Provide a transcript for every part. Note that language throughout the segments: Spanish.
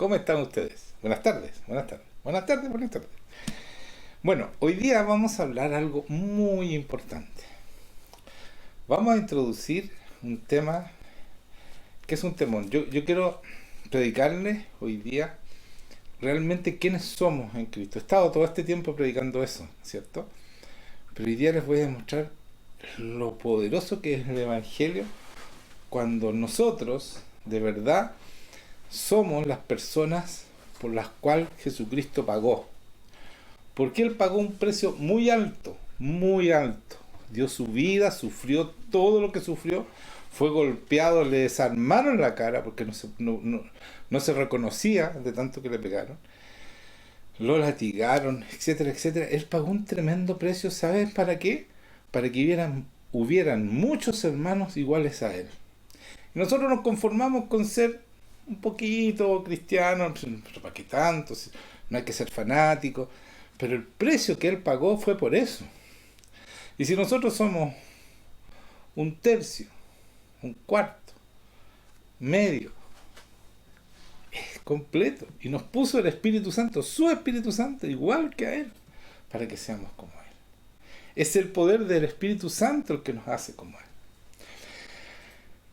¿Cómo están ustedes? Buenas tardes, buenas tardes, buenas tardes, buenas tardes. Bueno, hoy día vamos a hablar algo muy importante. Vamos a introducir un tema que es un temón. Yo quiero predicarles hoy día realmente quiénes somos en Cristo. He estado todo este tiempo predicando eso, ¿cierto? Pero hoy día les voy a demostrar lo poderoso que es el Evangelio cuando nosotros, de verdad, somos las personas por las cuales Jesucristo pagó. Porque Él pagó un precio muy alto, muy alto. Dio su vida, sufrió todo lo que sufrió, fue golpeado, le desarmaron la cara porque no se reconocía de tanto que le pegaron, lo latigaron, etcétera, etcétera. Él pagó un tremendo precio, ¿sabes para qué? Para que hubieran muchos hermanos iguales a Él. Y nosotros nos conformamos con ser un poquito cristianos, pero ¿para qué tanto? No hay que ser fanático. Pero el precio que Él pagó fue por eso. Y si nosotros somos un tercio, un cuarto, medio, es completo. Y nos puso el Espíritu Santo, su Espíritu Santo, igual que a Él, para que seamos como Él. Es el poder del Espíritu Santo el que nos hace como Él.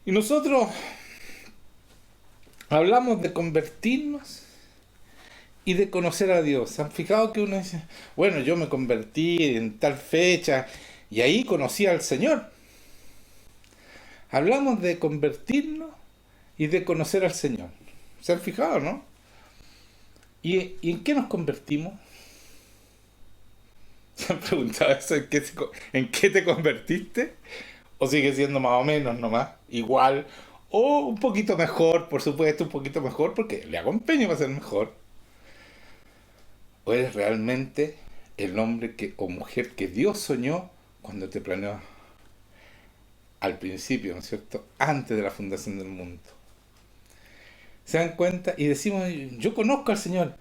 Y nosotros hablamos de convertirnos y de conocer a Dios. ¿Se han fijado que uno dice, bueno, yo me convertí en tal fecha y ahí conocí al Señor? Hablamos de convertirnos y de conocer al Señor. ¿Se han fijado, no? ¿Y en qué nos convertimos? ¿Se han preguntado eso? ¿En qué te convertiste? ¿O sigue siendo más o menos nomás? Igual. O un poquito mejor, por supuesto, un poquito mejor, porque le hago empeño para ser mejor. ¿O eres realmente el hombre o mujer que Dios soñó cuando te planeó al principio, ¿no es cierto? Antes de la fundación del mundo. ¿Se dan cuenta? Y decimos, yo conozco al Señor.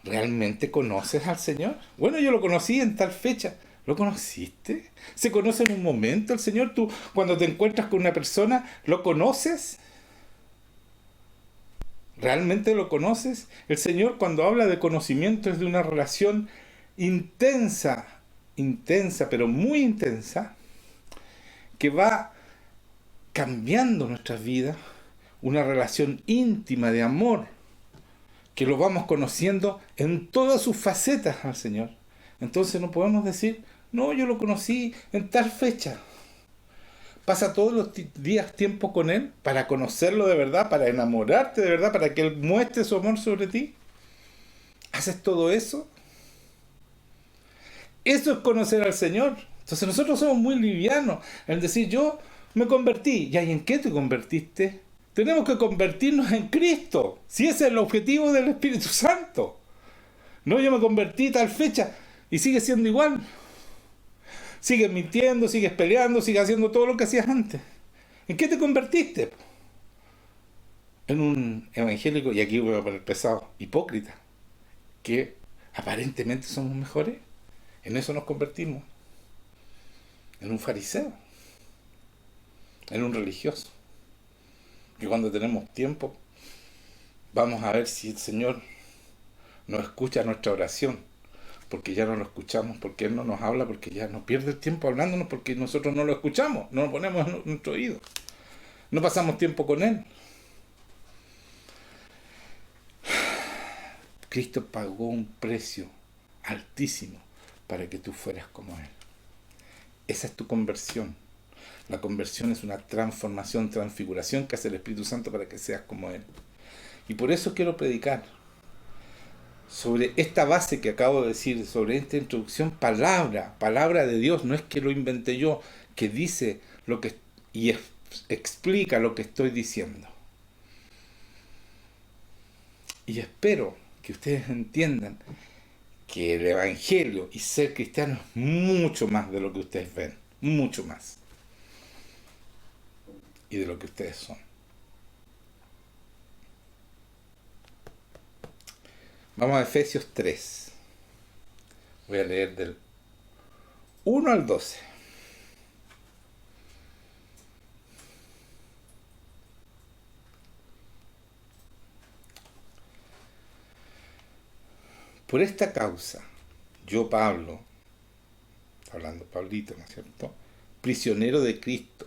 ¿Realmente conoces al Señor? Bueno, yo lo conocí en tal fecha. ¿Lo conociste? ¿Se conoce en un momento el Señor? Tú, cuando te encuentras con una persona, ¿lo conoces? ¿Realmente lo conoces? El Señor, cuando habla de conocimiento, es de una relación intensa, intensa, pero muy intensa, que va cambiando nuestras vidas, una relación íntima de amor, que lo vamos conociendo en todas sus facetas al Señor. Entonces no podemos decir, no, yo lo conocí en tal fecha. Pasa todos los días tiempo con Él para conocerlo de verdad, para enamorarte de verdad, para que Él muestre su amor sobre ti. ¿Haces todo eso? Eso es conocer al Señor. Entonces nosotros somos muy livianos en decir, yo me convertí. ¿Y en qué te convertiste? Tenemos que convertirnos en Cristo. Si ese es el objetivo del Espíritu Santo. No, yo me convertí tal fecha y sigue siendo igual. Sigues mintiendo, sigues peleando, sigues haciendo todo lo que hacías antes. ¿En qué te convertiste? En un evangélico, y aquí voy a poner pesado, hipócrita, que aparentemente somos mejores. En eso nos convertimos. En un fariseo. En un religioso. Y cuando tenemos tiempo, vamos a ver si el Señor nos escucha nuestra oración, porque ya no lo escuchamos, porque Él no nos habla, porque ya nos pierde el tiempo hablándonos, porque nosotros no lo escuchamos, no lo ponemos en nuestro oído, no pasamos tiempo con Él. Cristo pagó un precio altísimo para que tú fueras como Él. Esa es tu conversión. La conversión es una transformación, transfiguración que hace el Espíritu Santo para que seas como Él. Y por eso quiero predicar sobre esta base que acabo de decir, sobre esta introducción, palabra de Dios, no es que lo inventé yo, que dice lo que y explica lo que estoy diciendo. Y espero que ustedes entiendan que el Evangelio y ser cristiano es mucho más de lo que ustedes ven, mucho más, y de lo que ustedes son. Vamos a Efesios 3. Voy a leer del 1 al 12. Por esta causa, yo Pablo, hablando Pablito, ¿no es cierto?, prisionero de Cristo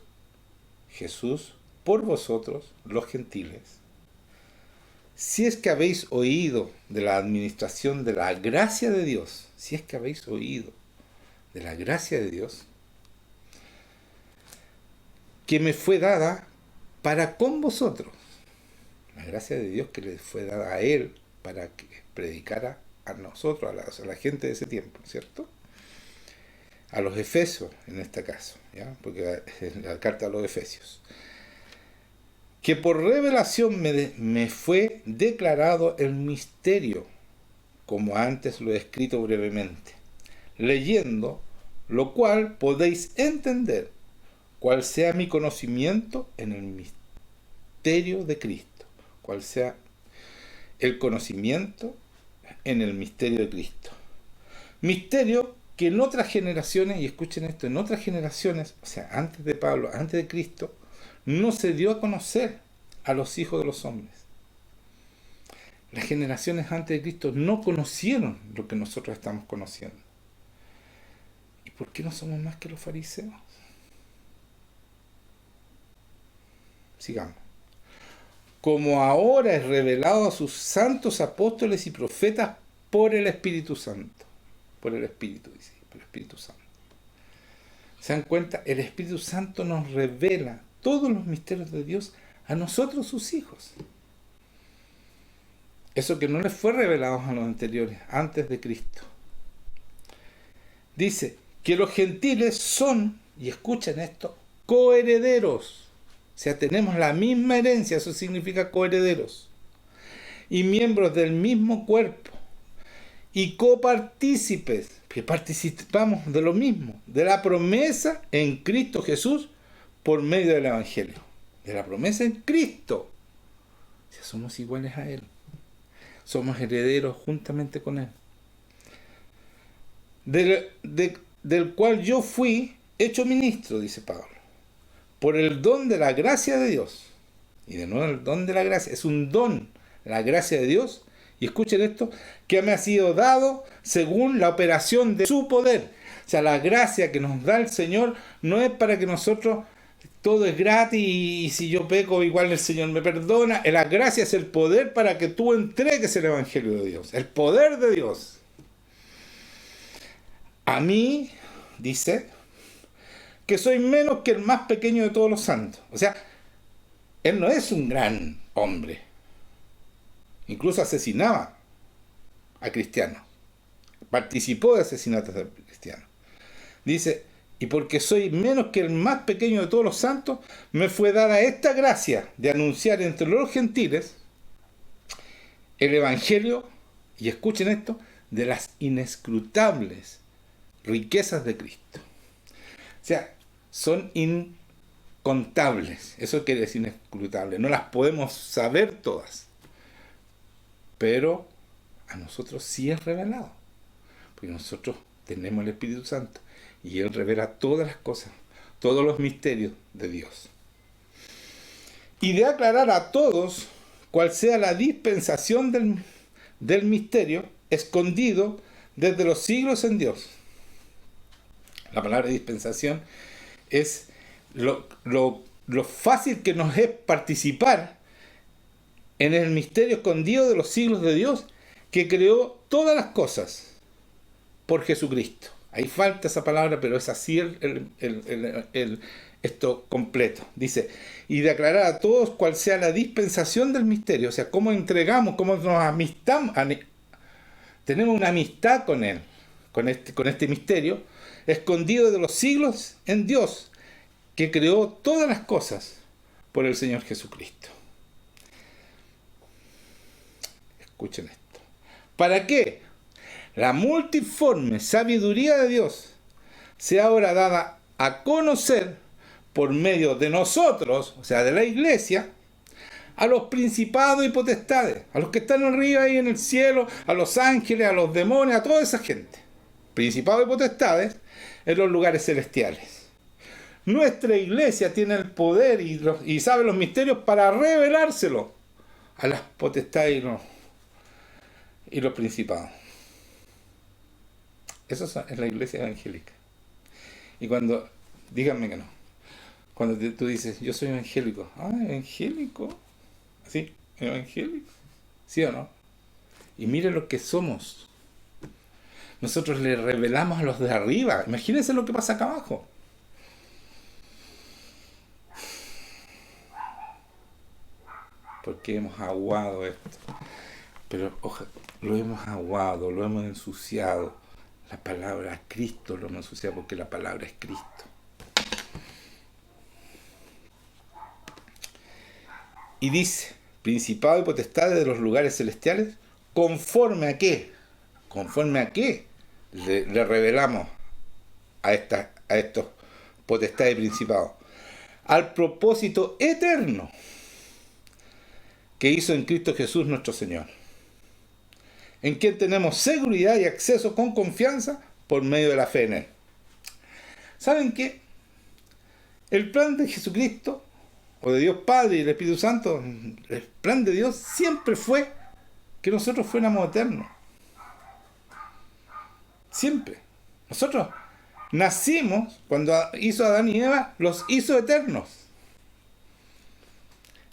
Jesús, por vosotros, los gentiles, si es que habéis oído de la administración de la gracia de Dios, si es que habéis oído de la gracia de Dios, que me fue dada para con vosotros, la gracia de Dios que le fue dada a él para que predicara a nosotros, a la gente de ese tiempo, ¿cierto? A los Efesios, en este caso, ¿ya? Porque es la carta a los Efesios. Que por revelación me fue declarado el misterio, como antes lo he escrito brevemente, leyendo, lo cual podéis entender cuál sea mi conocimiento en el misterio de Cristo, cuál sea el conocimiento en el misterio de Cristo. Misterio que en otras generaciones, y escuchen esto, en otras generaciones, o sea, antes de Pablo, antes de Cristo, no se dio a conocer a los hijos de los hombres. Las generaciones antes de Cristo no conocieron lo que nosotros estamos conociendo. ¿Y por qué no somos más que los fariseos? Sigamos. Como ahora es revelado a sus santos apóstoles y profetas por el Espíritu Santo. Por el Espíritu, dice, por el Espíritu Santo. ¿Se dan cuenta? El Espíritu Santo nos revela todos los misterios de Dios a nosotros, sus hijos. Eso que no les fue revelado a los anteriores, antes de Cristo. Dice que los gentiles son, y escuchen esto, coherederos. O sea, tenemos la misma herencia, eso significa coherederos. Y miembros del mismo cuerpo. Y copartícipes, que participamos de lo mismo, de la promesa en Cristo Jesús por medio del Evangelio. De la promesa en Cristo. O sea, somos iguales a Él. Somos herederos juntamente con Él. Del cual yo fui hecho ministro, dice Pablo, por el don de la gracia de Dios. Y de nuevo el don de la gracia, es un don, la gracia de Dios. Y escuchen esto, que me ha sido dado según la operación de su poder. O sea, la gracia que nos da el Señor no es para que nosotros, todo es gratis y si yo peco igual el Señor me perdona. La gracia es el poder para que tú entregues el Evangelio de Dios, el poder de Dios. A mí, dice, que soy menos que el más pequeño de todos los santos. O sea, él no es un gran hombre. Incluso asesinaba a cristianos. Participó de asesinatos de cristianos. Dice, y porque soy menos que el más pequeño de todos los santos, me fue dada esta gracia de anunciar entre los gentiles el Evangelio, y escuchen esto, de las inescrutables riquezas de Cristo. O sea, son incontables. Eso quiere decir inescrutable. No las podemos saber todas. Pero a nosotros sí es revelado. Porque nosotros tenemos el Espíritu Santo. Y Él revela todas las cosas, todos los misterios de Dios. Y de aclarar a todos cuál sea la dispensación del misterio escondido desde los siglos en Dios. La palabra dispensación es lo fácil que nos es participar en el misterio escondido de los siglos de Dios, que creó todas las cosas por Jesucristo. Ahí falta esa palabra, pero es así esto completo. Dice, y de aclarar a todos cuál sea la dispensación del misterio, o sea, cómo entregamos, cómo nos amistamos, tenemos una amistad con Él, con este misterio, escondido de los siglos en Dios, que creó todas las cosas por el Señor Jesucristo. Escuchen esto. ¿Para qué? La multiforme sabiduría de Dios sea ahora dada a conocer por medio de nosotros, o sea, de la iglesia, a los principados y potestades, a los que están arriba ahí en el cielo, a los ángeles, a los demonios, a toda esa gente. Principados y potestades en los lugares celestiales. Nuestra iglesia tiene el poder y sabe los misterios para revelárselo a las potestades y los principados. Eso es la iglesia evangélica. Y cuando, díganme que no, cuando tú dices, yo soy evangélico, evangélico, ¿sí? Evangélico, ¿sí o no? Y mire lo que somos. Nosotros le revelamos a los de arriba. Imagínense lo que pasa acá abajo. Porque hemos aguado esto. Pero lo hemos aguado, lo hemos ensuciado. La palabra Cristo lo hemos ensuciado porque la palabra es Cristo. Y dice, principado y potestades de los lugares celestiales, ¿conforme a qué? ¿Conforme a qué le revelamos a estos potestades y principados? Al propósito eterno que hizo en Cristo Jesús nuestro Señor, en quien tenemos seguridad y acceso con confianza por medio de la fe en Él. ¿Saben qué? El plan de Jesucristo, o de Dios Padre y el Espíritu Santo, el plan de Dios siempre fue que nosotros fuéramos eternos. Siempre. Nosotros nacimos, cuando hizo a Adán y Eva, los hizo eternos.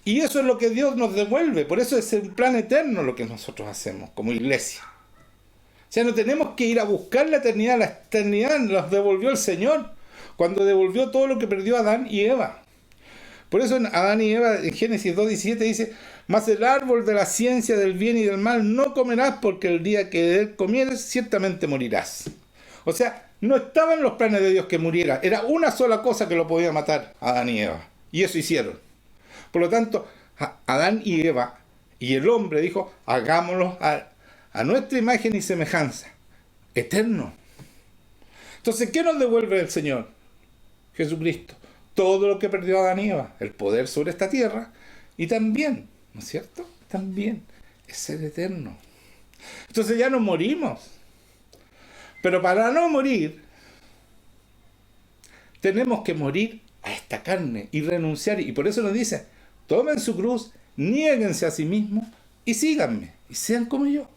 Y eso es lo que Dios nos devuelve. Por eso es un plan eterno lo que nosotros hacemos como iglesia. O sea, no tenemos que ir a buscar la eternidad nos devolvió el Señor cuando devolvió todo lo que perdió Adán y Eva. Por eso en Adán y Eva, en Génesis 2:17 dice, mas el árbol de la ciencia del bien y del mal no comerás, porque el día que de él comieres ciertamente morirás. O sea, no estaba en los planes de Dios que muriera. Era una sola cosa que lo podía matar a Adán y Eva. Y eso hicieron. Por lo tanto, Adán y Eva y el hombre dijo, hagámoslo a nuestra imagen y semejanza. Eterno. Entonces, ¿qué nos devuelve el Señor? Jesucristo. Todo lo que perdió Adán y Eva. El poder sobre esta tierra. Y también, ¿no es cierto? También es ser eterno. Entonces ya no morimos. Pero para no morir, tenemos que morir a esta carne y renunciar. Y por eso nos dice, tomen su cruz, niéguense a sí mismos y síganme. Y sean como yo.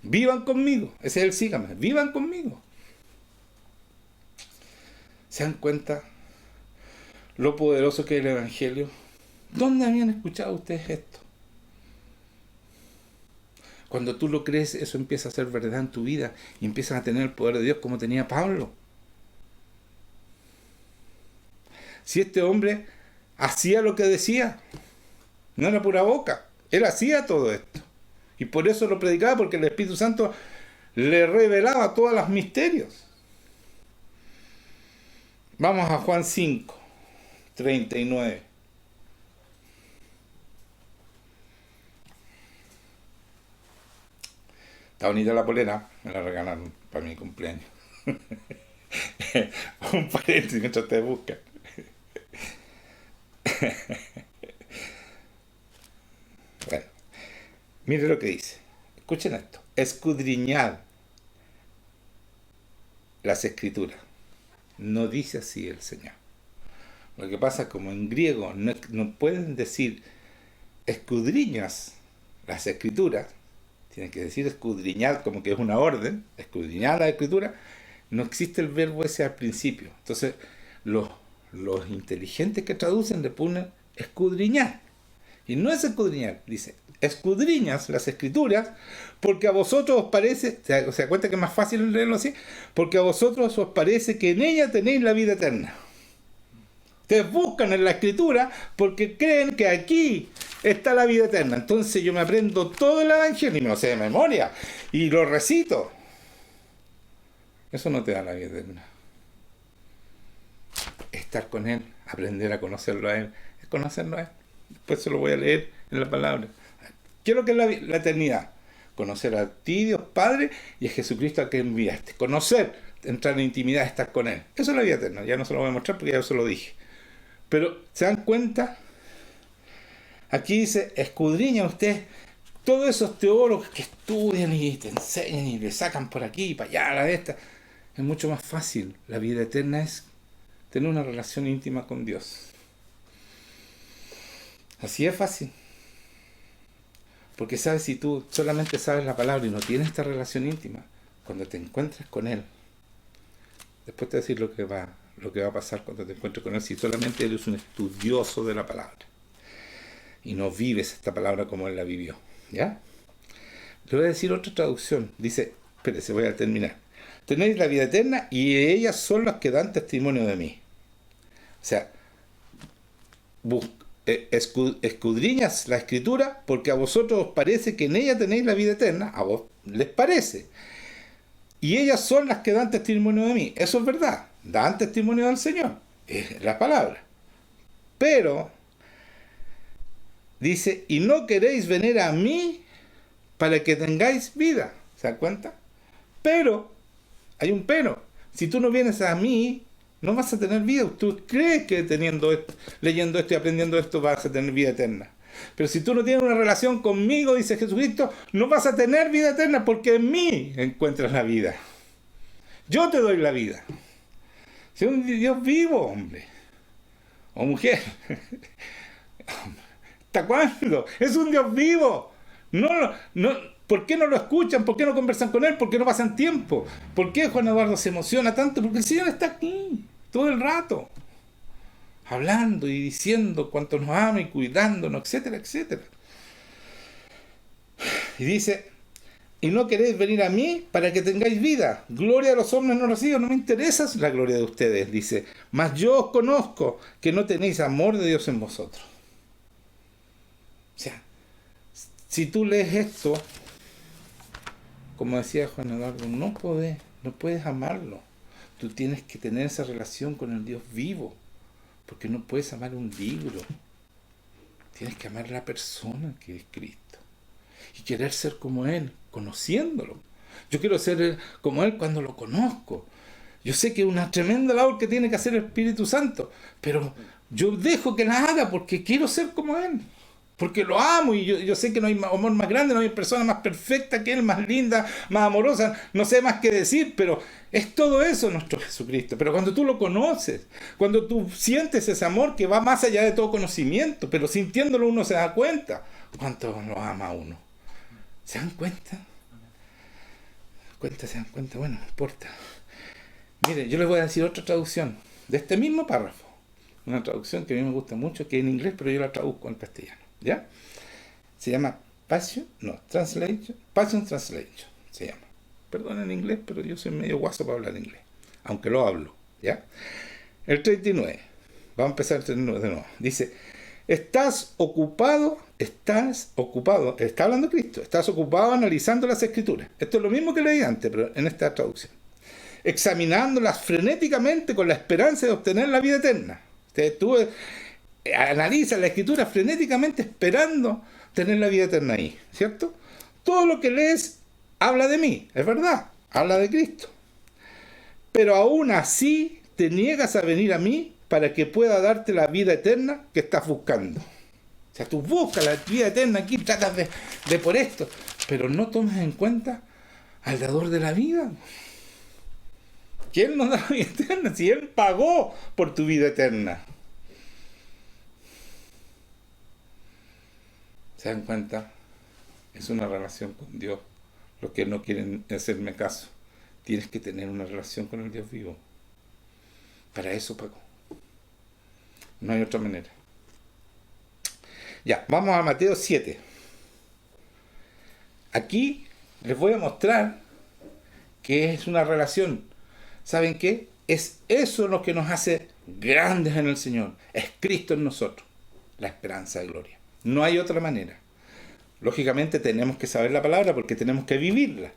Vivan conmigo. Ese es el síganme. Vivan conmigo. ¿Se dan cuenta lo poderoso que es el Evangelio? ¿Dónde habían escuchado ustedes esto? Cuando tú lo crees, eso empieza a ser verdad en tu vida y empiezas a tener el poder de Dios como tenía Pablo. Si este hombre hacía lo que decía, no era pura boca, él hacía todo esto. Y por eso lo predicaba, porque el Espíritu Santo le revelaba todos los misterios. Vamos a Juan 5:39. Está bonita la polera, me la regalaron para mi cumpleaños. Un paréntesis mientras ustedes buscan. Bueno, mire lo que dice. Escuchen esto. Escudriñad las escrituras. No dice así el Señor. Lo que pasa es como en griego no pueden decir escudriñas las escrituras. Tienen que decir escudriñad como que es una orden. Escudriñad la escritura. No existe el verbo ese al principio. Entonces los inteligentes que traducen le ponen escudriñar. Y no es escudriñar, dice escudriñas las escrituras, porque a vosotros os parece, ¿se da cuenta que es más fácil leerlo así? Porque a vosotros os parece que en ella tenéis la vida eterna. Ustedes buscan en la escritura porque creen que aquí está la vida eterna. Entonces yo me aprendo todo el Evangelio y me lo sé de memoria y lo recito. Eso no te da la vida eterna. Estar con Él, aprender a conocerlo a Él, es conocerlo a Él. Después se lo voy a leer en la palabra. ¿Qué es lo que es la eternidad? Conocer a ti, Dios Padre, y a Jesucristo al que enviaste. Conocer, entrar en intimidad, estar con Él. Eso es la vida eterna. Ya no se lo voy a mostrar porque ya se lo dije. Pero, ¿se dan cuenta? Aquí dice, escudriña usted todos esos teólogos que estudian y te enseñan y le sacan por aquí y para allá, la de esta. Es mucho más fácil. La vida eterna es tener una relación íntima con Dios. Así es fácil. Porque sabes, si tú solamente sabes la palabra y no tienes esta relación íntima, cuando te encuentres con Él, después te voy a decir lo que va a pasar cuando te encuentres con Él, si solamente eres un estudioso de la palabra y no vives esta palabra como Él la vivió, ¿ya? Le voy a decir otra traducción. Dice, espérese, voy a terminar. Tenéis la vida eterna y ellas son las que dan testimonio de mí. O sea, escudriñas la escritura porque a vosotros os parece que en ella tenéis la vida eterna, a vos les parece. Y ellas son las que dan testimonio de mí. Eso es verdad. Dan testimonio del Señor. Es la palabra. Pero, dice, y no queréis venir a mí para que tengáis vida. ¿Se dan cuenta? Pero, hay un pero. Si tú no vienes a mí, no vas a tener vida. Tú crees que leyendo esto y aprendiendo esto vas a tener vida eterna. Pero si tú no tienes una relación conmigo, dice Jesucristo, no vas a tener vida eterna porque en mí encuentras la vida. Yo te doy la vida. Si es un Dios vivo, hombre. O mujer. ¿Hasta cuándo? Es un Dios vivo. ¿Por qué no lo escuchan? ¿Por qué no conversan con Él? ¿Por qué no pasan tiempo? ¿Por qué Juan Eduardo se emociona tanto? Porque el Señor está aquí todo el rato, hablando y diciendo cuánto nos ama y cuidándonos, etcétera, etcétera. Y dice, y no queréis venir a mí para que tengáis vida. Gloria a los hombres no nacidos, no me interesa la gloria de ustedes, dice. Mas yo os conozco que no tenéis amor de Dios en vosotros. O sea, si tú lees esto, como decía Juan Eduardo, no puedes amarlo. Tú tienes que tener esa relación con el Dios vivo, porque no puedes amar un libro. Tienes que amar a la persona que es Cristo y querer ser como Él, conociéndolo. Yo quiero ser como Él cuando lo conozco. Yo sé que es una tremenda labor que tiene que hacer el Espíritu Santo, pero yo dejo que la haga porque quiero ser como Él. Porque lo amo y yo sé que no hay amor más grande, no hay persona más perfecta que Él, más linda, más amorosa, no sé más qué decir, pero es todo eso nuestro Jesucristo. Pero cuando tú lo conoces, cuando tú sientes ese amor que va más allá de todo conocimiento, pero sintiéndolo uno se da cuánto lo ama a uno. ¿Se dan cuenta? ¿Se dan cuenta? Bueno, no importa. Mire, yo les voy a decir otra traducción de este mismo párrafo. Una traducción que a mí me gusta mucho, que es en inglés, pero yo la traduzco en castellano. ¿Ya? Se llama Passion Translation, se llama. Perdón en inglés, pero yo soy medio guaso para hablar inglés, aunque lo hablo, ¿ya? El 39, vamos a empezar el 39 de nuevo. Dice, estás ocupado, está hablando Cristo, estás ocupado analizando las Escrituras. Esto es lo mismo que leí antes, pero en esta traducción. Examinándolas frenéticamente con la esperanza de obtener la vida eterna. Tú analiza la Escritura frenéticamente esperando tener la vida eterna ahí, ¿cierto? Todo lo que lees habla de mí, es verdad, habla de Cristo. Pero aún así te niegas a venir a mí para que pueda darte la vida eterna que estás buscando. O sea, tú buscas la vida eterna aquí, tratas de por esto, pero no tomas en cuenta al dador de la vida. ¿Quién nos da la vida eterna? Si Él pagó por tu vida eterna. ¿Se dan cuenta? Es una relación con Dios. Los que no quieren hacerme caso, tienes que tener una relación con el Dios vivo. Para eso pagó. No hay otra manera. Ya, vamos a Mateo 7. Aquí les voy a mostrar que es una relación. ¿Saben qué? Es eso lo que nos hace grandes en el Señor. Es Cristo en nosotros. La esperanza de gloria. No hay otra manera. Lógicamente tenemos que saber la palabra porque tenemos que vivirla.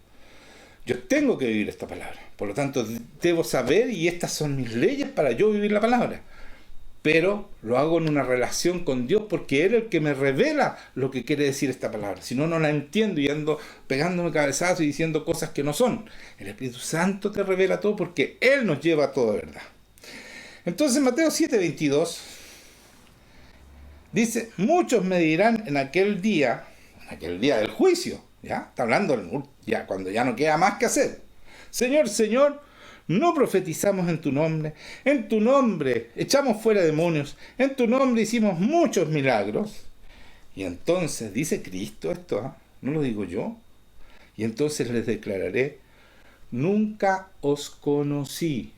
Yo tengo que vivir esta palabra. Por lo tanto, debo saber y estas son mis leyes para yo vivir la palabra. Pero lo hago en una relación con Dios porque Él es el que me revela lo que quiere decir esta palabra. Si no, no la entiendo y ando pegándome cabezazos y diciendo cosas que no son. El Espíritu Santo te revela todo porque Él nos lleva a toda verdad. Entonces, Mateo 7:22 dice, muchos me dirán en aquel día del juicio, ¿ya? Está hablando ya cuando ya no queda más que hacer. Señor, Señor, no profetizamos en tu nombre echamos fuera demonios, en tu nombre hicimos muchos milagros. Y entonces, dice Cristo esto, no lo digo yo, y entonces les declararé, nunca os conocí.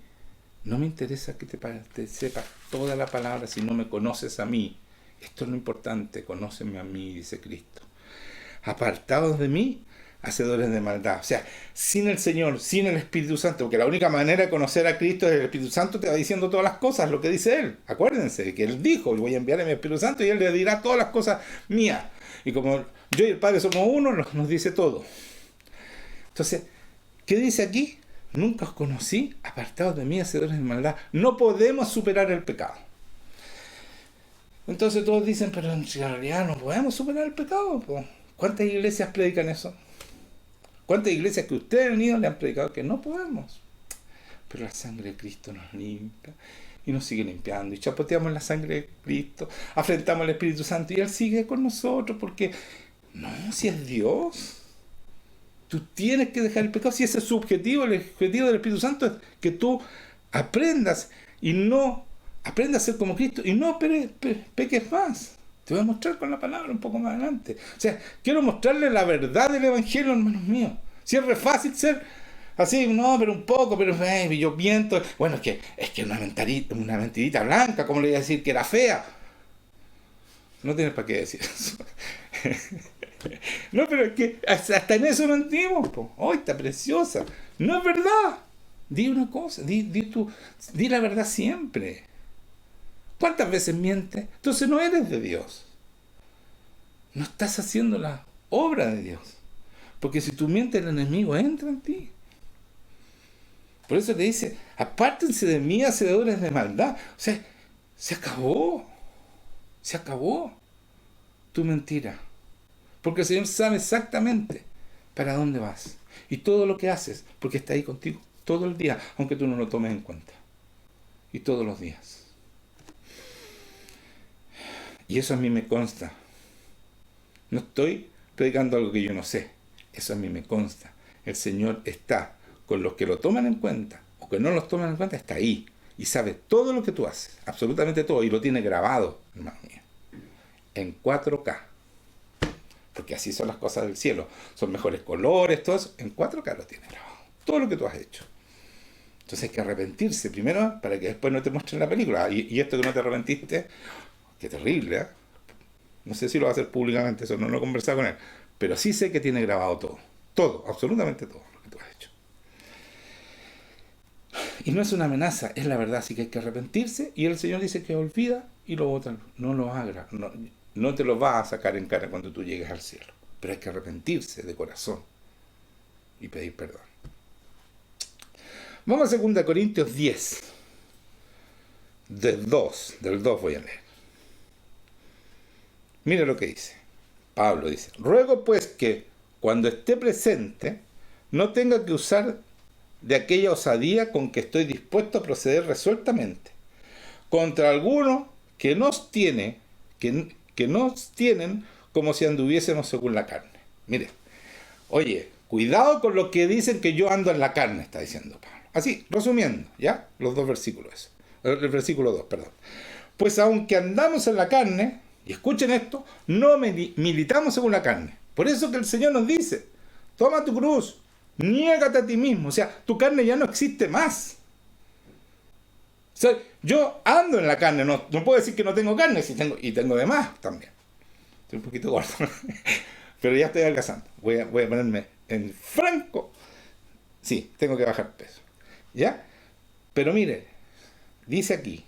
No me interesa que te sepas toda la palabra si no me conoces a mí. Esto es lo importante, conóceme a mí, dice Cristo. Apartados de mí, hacedores de maldad. O sea, sin el Señor, sin el Espíritu Santo, porque la única manera de conocer a Cristo es el Espíritu Santo te va diciendo todas las cosas, lo que dice Él. Acuérdense que Él dijo, voy a enviar a mi Espíritu Santo y Él le dirá todas las cosas mías. Y como yo y el Padre somos uno, nos dice todo. Entonces, ¿qué dice aquí? Nunca os conocí, apartados de mí, hacedores de maldad. No podemos superar el pecado. Entonces todos dicen, pero en realidad no podemos superar el pecado. ¿Cuántas iglesias predican eso? ¿Cuántas iglesias que ustedes han ido le han predicado que no podemos? Pero la sangre de Cristo nos limpia y nos sigue limpiando. Y chapoteamos la sangre de Cristo, afrentamos al Espíritu Santo y Él sigue con nosotros porque, no, si es Dios... Tú tienes que dejar el pecado. Si ese es su objetivo, el objetivo del Espíritu Santo es que tú aprendas a ser como Cristo y no peques más. Te voy a mostrar con la palabra un poco más adelante. O sea, quiero mostrarle la verdad del Evangelio, hermanos míos. Si es re fácil ser así, no, pero un poco, pero yo miento. Bueno, es que una mentirita blanca, ¿cómo le voy a decir que era fea? No tienes para qué decir eso. No, pero es que hasta en eso mentimos. ¡Ay, está preciosa! No es verdad. Di una cosa, di la verdad siempre. ¿Cuántas veces mientes? Entonces no eres de Dios. No estás haciendo la obra de Dios. Porque si tú mientes, el enemigo entra en ti. Por eso te dice, apártense de mí, hacedores de maldad. O sea, se acabó tu mentira. Porque el Señor sabe exactamente para dónde vas. Y todo lo que haces, porque está ahí contigo todo el día, aunque tú no lo tomes en cuenta. Y todos los días. Y eso a mí me consta. No estoy predicando algo que yo no sé. Eso a mí me consta. El Señor está con los que lo toman en cuenta o que no los toman en cuenta, está ahí. Y sabe todo lo que tú haces. Absolutamente todo. Y lo tiene grabado, hermano mío. En 4K. Porque así son las cosas del cielo. Son mejores colores, todo eso. En 4K lo tiene grabado. Todo lo que tú has hecho. Entonces hay que arrepentirse primero para que después no te muestren la película. Y esto que no te arrepentiste, qué terrible, ¿eh? No sé si lo va a hacer públicamente, eso no lo he conversado con él. Pero sí sé que tiene grabado todo. Todo, absolutamente todo lo que tú has hecho. Y no es una amenaza, es la verdad. Así que hay que arrepentirse. Y el Señor dice que olvida y lo bota. No lo haga. No te lo va a sacar en cara cuando tú llegues al cielo. Pero hay que arrepentirse de corazón y pedir perdón. Vamos a 2 Corintios 10. Del 2 voy a leer. Mira lo que dice. Pablo dice, ruego pues que cuando esté presente no tenga que usar de aquella osadía con que estoy dispuesto a proceder resueltamente contra algunos que nos tienen como si anduviésemos según la carne. Mire, oye, cuidado con lo que dicen que yo ando en la carne, está diciendo Pablo. Así, resumiendo, ¿ya? Los dos versículos. El versículo 2, perdón. Pues aunque andamos en la carne, y escuchen esto, no militamos según la carne. Por eso que el Señor nos dice, toma tu cruz, niégate a ti mismo. O sea, tu carne ya no existe más. O sea, yo ando en la carne, no puedo decir que no tengo carne, y tengo de más también. Estoy un poquito gordo, pero ya estoy adelgazando. Voy a ponerme en franco. Sí, tengo que bajar peso. ¿Ya? Pero mire, dice aquí,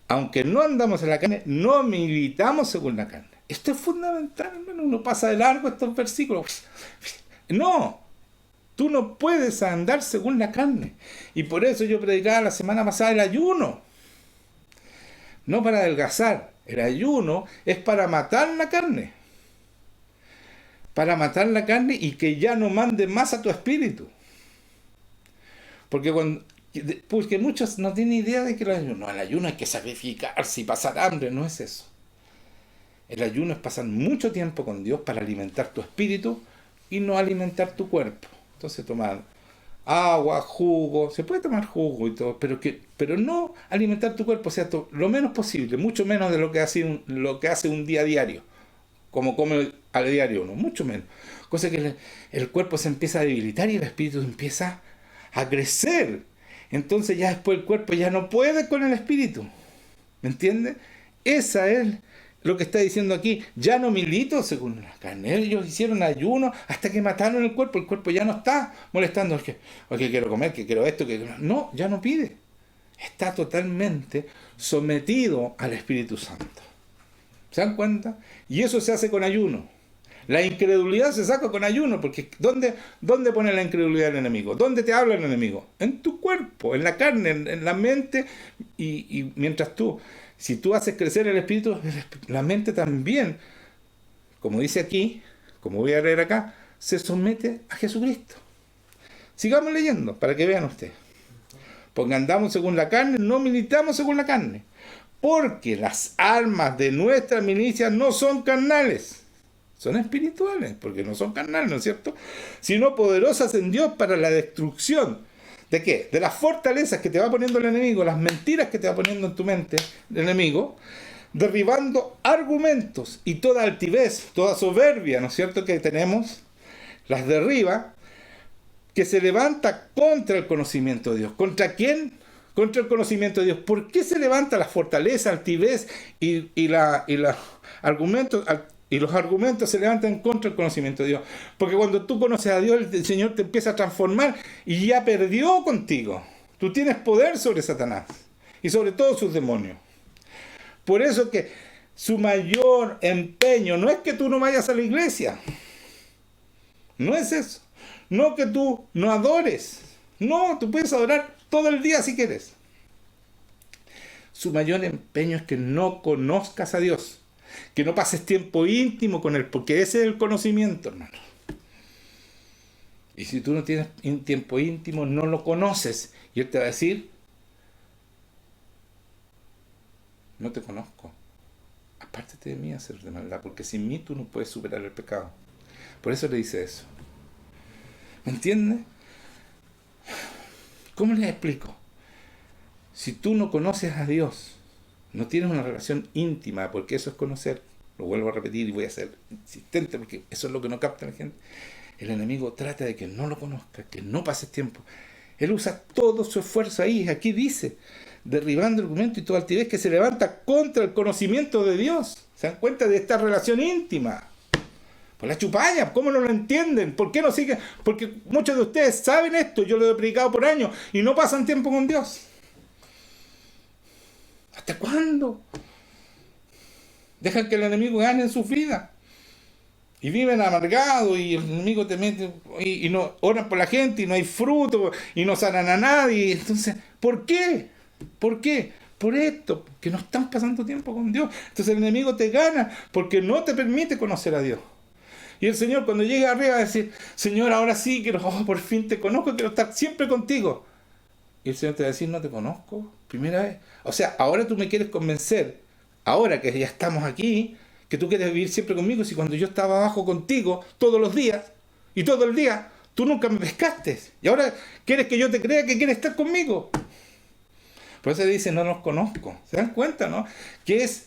aunque no andamos en la carne, no militamos según la carne. Esto es fundamental, hermano. Uno pasa de largo estos versículos. No, tú no puedes andar según la carne. Y por eso yo predicaba la semana pasada el ayuno. No para adelgazar. El ayuno es para matar la carne. Para matar la carne y que ya no mande más a tu espíritu. Porque muchos no tienen idea de que el ayuno hay que sacrificarse y pasar hambre. No es eso. El ayuno es pasar mucho tiempo con Dios para alimentar tu espíritu y no alimentar tu cuerpo. Entonces tomar agua, jugo, se puede tomar jugo y todo, pero no alimentar tu cuerpo, o sea, lo menos posible, mucho menos de lo que hace un día a diario, como come a diario uno, mucho menos. cosa que el cuerpo se empieza a debilitar y el espíritu empieza a crecer. Entonces ya después el cuerpo ya no puede con el espíritu. ¿Me entiendes? Esa es lo que está diciendo aquí. Ya no milito según la carne. Ellos hicieron ayuno hasta que mataron el cuerpo ya no está molestando. Es que quiero comer, que quiero esto, que no, ya no pide. Está totalmente sometido al Espíritu Santo. ¿Se dan cuenta? Y eso se hace con ayuno. La incredulidad se saca con ayuno, porque ¿dónde pone la incredulidad el enemigo? ¿Dónde te habla el enemigo? En tu cuerpo, en la carne, en la mente, y mientras si tú haces crecer el espíritu, la mente también, como dice aquí, como voy a leer acá, se somete a Jesucristo. Sigamos leyendo, para que vean ustedes. Porque andamos según la carne, no militamos según la carne. Porque las armas de nuestra milicia no son carnales, son espirituales, porque no son carnales, ¿no es cierto? Sino poderosas en Dios para la destrucción. ¿De qué? De las fortalezas que te va poniendo el enemigo, las mentiras que te va poniendo en tu mente el enemigo, derribando argumentos y toda altivez, toda soberbia, ¿no es cierto?, que tenemos, las derriba, que se levanta contra el conocimiento de Dios. ¿Contra quién? Contra el conocimiento de Dios. ¿Por qué se levanta la fortaleza, altivez y los argumentos se levantan contra el conocimiento de Dios? Porque cuando tú conoces a Dios, el Señor te empieza a transformar y ya perdió contigo. Tú tienes poder sobre Satanás y sobre todos sus demonios. Por eso que su mayor empeño no es que tú no vayas a la iglesia. No es eso. No que tú no adores. No, tú puedes adorar todo el día si quieres. Su mayor empeño es que no conozcas a Dios. Que no pases tiempo íntimo con Él, porque ese es el conocimiento, hermano. Y si tú no tienes tiempo íntimo, no lo conoces. Y Él te va a decir, no te conozco. Apártate de mí, hacer de maldad, porque sin mí tú no puedes superar el pecado. Por eso le dice eso. ¿Me entiendes? ¿Cómo les explico? Si tú no conoces a Dios, no tienes una relación íntima, porque eso es conocer, lo vuelvo a repetir y voy a ser insistente porque eso es lo que no capta la gente, el enemigo trata de que no lo conozcas, que no pases tiempo. Él usa todo su esfuerzo ahí, aquí dice, derribando el argumento y toda altivez que se levanta contra el conocimiento de Dios. ¿Se dan cuenta de esta relación íntima? Pues la chupalla, ¿cómo no lo entienden? ¿Por qué no siguen? Porque muchos de ustedes saben esto, yo lo he predicado por años, y no pasan tiempo con Dios. ¿Hasta cuándo? Dejan que el enemigo gane en su vida. Y viven amargados, y el enemigo te mete, y no oran por la gente, y no hay fruto, y no sanan a nadie. Entonces, ¿por qué? ¿Por qué? Por esto, que no están pasando tiempo con Dios. Entonces el enemigo te gana, porque no te permite conocer a Dios. Y el Señor cuando llega arriba va a decir, Señor, ahora sí, por fin te conozco, quiero estar siempre contigo. Y el Señor te va a decir, no te conozco, primera vez. O sea, ahora tú me quieres convencer, ahora que ya estamos aquí, que tú quieres vivir siempre conmigo, si cuando yo estaba abajo contigo todos los días, y todo el día, tú nunca me pescaste. Y ahora quieres que yo te crea que quieres estar conmigo. Por eso dice, no los conozco. ¿Se dan cuenta, no? Que es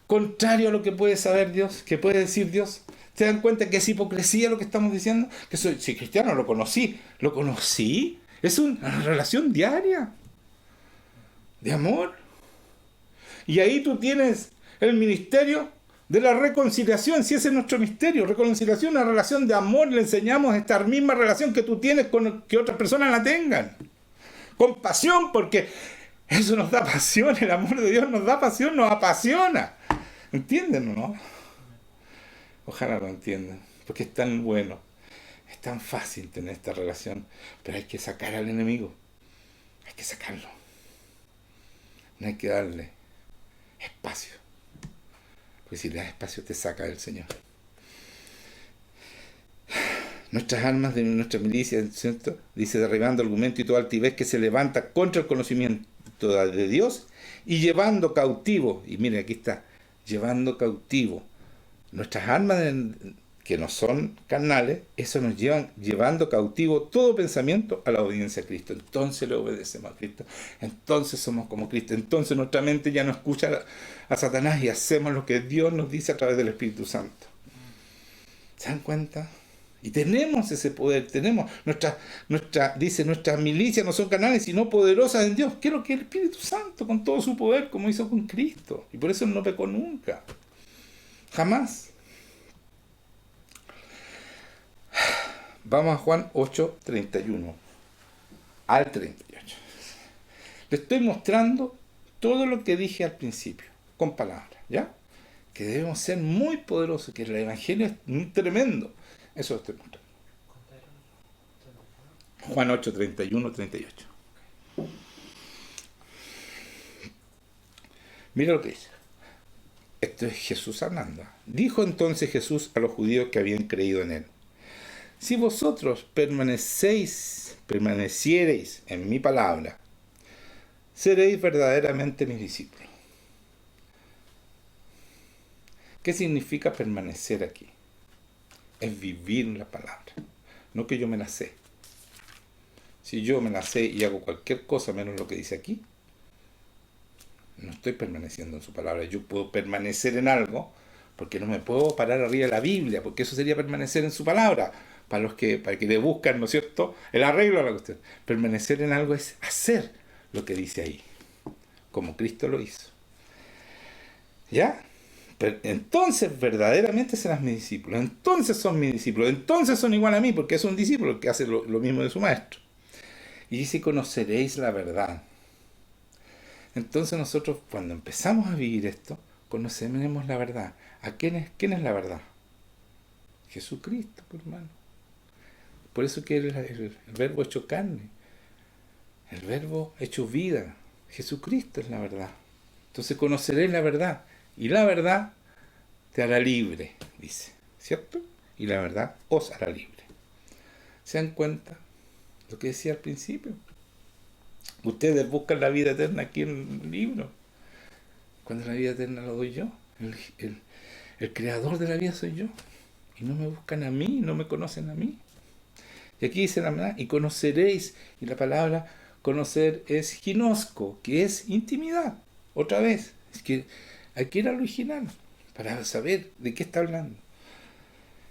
contrario a lo que puede saber Dios, que puede decir Dios. ¿Se dan cuenta que es hipocresía lo que estamos diciendo? Que soy cristiano, lo conocí. ¿Lo conocí? Es una relación diaria de amor. Y ahí tú tienes el ministerio de la reconciliación, si ese es nuestro misterio. Reconciliación, una relación de amor. Le enseñamos esta misma relación que tú tienes con que otras personas la tengan. Con pasión, porque eso nos da pasión. El amor de Dios nos da pasión, nos apasiona. ¿Entienden o no? Ojalá lo entiendan, porque es tan bueno, es tan fácil tener esta relación, pero hay que sacar al enemigo, hay que sacarlo, no hay que darle espacio, porque si le das espacio te saca del Señor. Nuestras armas de nuestra milicia, ¿cierto? Dice, derribando argumento y toda altivez que se levanta contra el conocimiento de Dios y llevando cautivo, y mire aquí está, llevando cautivo nuestras armas que no son carnales, eso nos llevan llevando cautivo todo pensamiento a la obediencia a Cristo. Entonces le obedecemos a Cristo. Entonces somos como Cristo. Entonces nuestra mente ya no escucha a Satanás y hacemos lo que Dios nos dice a través del Espíritu Santo. ¿Se dan cuenta? Y tenemos ese poder, tenemos nuestras milicias no son canales, sino poderosas en Dios. ¿Qué es lo que el Espíritu Santo con todo su poder, como hizo con Cristo? Y por eso Él no pecó nunca. Jamás. Vamos a Juan 8, 31 al 38. Le estoy mostrando todo lo que dije al principio, con palabras, ¿ya? Que debemos ser muy poderosos, que el Evangelio es muy tremendo. Eso lo estoy mostrando. Juan 8, 31, 38. Mira lo que dice. Esto es Jesús hablando. Dijo entonces Jesús a los judíos que habían creído en él: si vosotros permaneciereis en mi palabra, seréis verdaderamente mis discípulos. ¿Qué significa permanecer aquí? Es vivir la palabra, no que yo me la sé. Si yo me la sé y hago cualquier cosa menos lo que dice aquí, no estoy permaneciendo en su palabra. Yo puedo permanecer en algo porque no me puedo parar arriba de la Biblia, porque eso sería permanecer en su palabra. Para que le buscan, ¿no es cierto?, el arreglo a la cuestión. Permanecer en algo es hacer lo que dice ahí, como Cristo lo hizo. ¿Ya? Pero entonces verdaderamente serás mi discípulo. Entonces son mis discípulos. Entonces son igual a mí, porque es un discípulo que hace lo mismo de su maestro. Y dice: conoceréis la verdad. Entonces nosotros, cuando empezamos a vivir esto, conoceremos la verdad. ¿Quién es la verdad? Jesucristo, por hermano. Por eso que el verbo hecho carne, el verbo hecho vida, Jesucristo es la verdad. Entonces conoceréis la verdad, y la verdad te hará libre, dice, ¿cierto? Y la verdad os hará libre. ¿Se dan cuenta lo que decía al principio? Ustedes buscan la vida eterna aquí en el libro, cuando la vida eterna lo doy yo. El creador de la vida soy yo, y no me buscan a mí, no me conocen a mí. Y aquí dice la verdad: y conoceréis, y la palabra conocer es ginosco, que es intimidad. Otra vez, es que aquí era lo original, para saber de qué está hablando.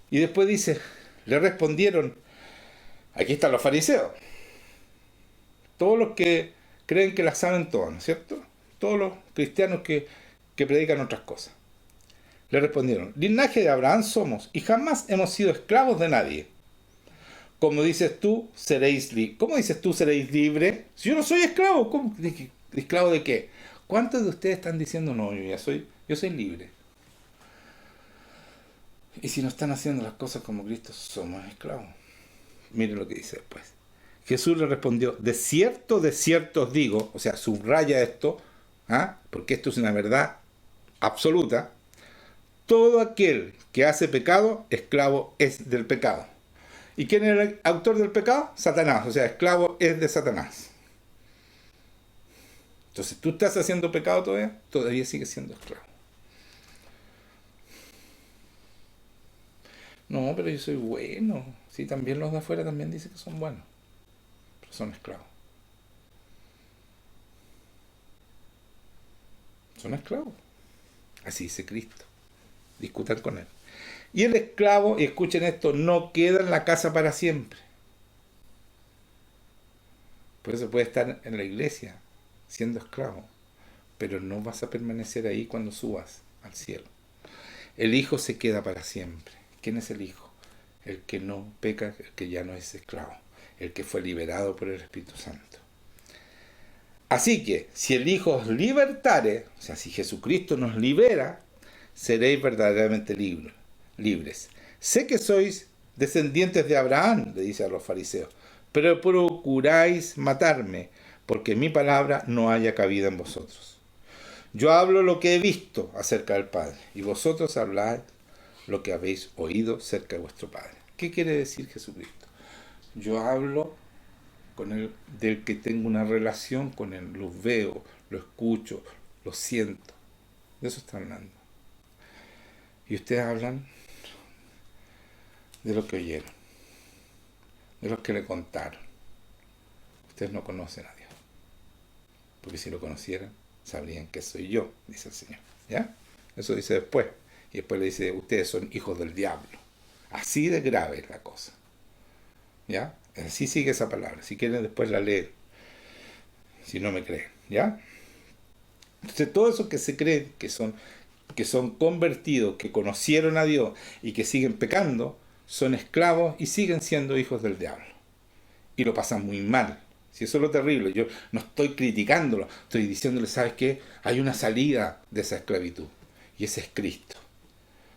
Y después dice, le respondieron, aquí están los fariseos, todos los que creen que las saben todas, ¿no es cierto? Todos los cristianos que predican otras cosas. Le respondieron: linaje de Abraham somos, y jamás hemos sido esclavos de nadie. Como dices tú, seréis libres. ¿Cómo dices tú seréis libres? Si yo no soy esclavo, ¿cómo? ¿Esclavo de qué? ¿Cuántos de ustedes están diciendo: no, yo soy libre? Y si no están haciendo las cosas como Cristo, somos esclavos. Miren lo que dice después. Jesús le respondió: de cierto os digo, o sea, subraya esto, porque esto es una verdad absoluta: todo aquel que hace pecado, esclavo es del pecado. ¿Y quién era el autor del pecado? Satanás, o sea, esclavo es de Satanás. Entonces, ¿tú estás haciendo pecado todavía? Todavía sigues siendo esclavo. No, pero yo soy bueno. Sí, también los de afuera también dicen que son buenos, pero son esclavos. Son esclavos. Así dice Cristo. Discutan con él. Y el esclavo, y escuchen esto, no queda en la casa para siempre. Por eso puede estar en la iglesia siendo esclavo, pero no vas a permanecer ahí cuando subas al cielo. El Hijo se queda para siempre. ¿Quién es el Hijo? El que no peca, el que ya no es esclavo, el que fue liberado por el Espíritu Santo. Así que, si el Hijo os libertare, o sea, si Jesucristo nos libera, seréis verdaderamente libres. Sé que sois descendientes de Abraham, le dice a los fariseos, pero procuráis matarme, porque mi palabra no haya cabida en vosotros. Yo hablo lo que he visto acerca del Padre, y vosotros habláis lo que habéis oído cerca de vuestro Padre. ¿Qué quiere decir Jesucristo? Yo hablo con él, del que tengo una relación con él, lo veo, lo escucho, lo siento. De eso está hablando. Y ustedes hablan de lo que oyeron, de lo que le contaron. Ustedes no conocen a Dios, porque si lo conocieran, sabrían que soy yo, dice el Señor. ¿Ya? Eso dice después. Y después le dice: ustedes son hijos del diablo. Así de grave es la cosa. ¿Ya? Así sigue esa palabra. Si quieren después la leen. Si no me creen. ¿Ya? Entonces todo eso que se creen que son convertidos, que conocieron a Dios y que siguen pecando, son esclavos y siguen siendo hijos del diablo. Y lo pasan muy mal. Si eso es lo terrible, yo no estoy criticándolo, estoy diciéndole, ¿sabes qué? Hay una salida de esa esclavitud. Y ese es Cristo.